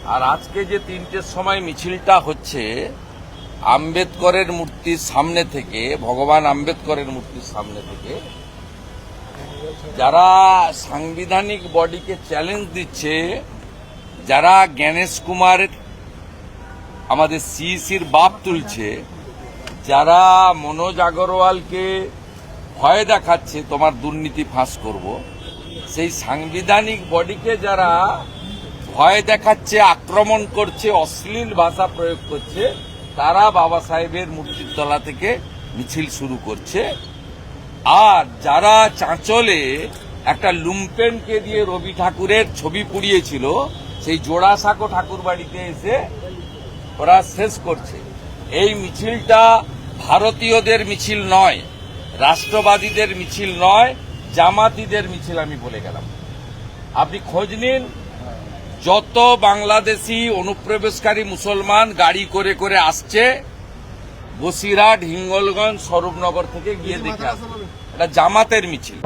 আর আজকে যে 3টের সময় মিছিলটা হচ্ছে আম্বেদকরের মূর্তির সামনে থেকে, ভগবান আম্বেদকরের মূর্তির সামনে থেকে, যারা সাংবিধানিক বডিকে চ্যালেঞ্জ দিচ্ছে, যারা জ্ঞানেশ কুমার আমাদের সিইসির বাপ তুলছে, যারা মনোজ আগরওয়ালকে ভয় দেখাচ্ছে তোমার দুর্নীতি ফাঁস করব, সেই সাংবিধানিক বডিকে যারা ভয় দেখাচ্ছে, আক্রমণ করছে, অশ্লীল ভাষা প্রয়োগ করছে, তারা বাবা সাহেবের মূর্তির তলা থেকে মিছিল শুরু করছে। আর যারা চাঁচলে একটা লুম্পেনকে দিয়ে রবি ঠাকুরের ছবি পুড়িয়েছিল, সেই জোড়াসাঁকো ঠাকুর বাড়িতে এসে ওরা শেষ করছে। এই মিছিলটা ভারতীয়দের মিছিল নয়, রাষ্ট্রবাদীদের মিছিল নয়, জামাতিদের মিছিল। আমি বলে গেলাম, আপনি খোঁজ নিন, যত বাংলাদেশি অনুপ্রবেশকারী মুসলমান গাড়ি করে করে আসছে বসিরহাট, হিঙ্গলগঞ্জ, স্বরূপনগর থেকে গিয়ে দেখে আসছে, এটা জামাতের মিছিল।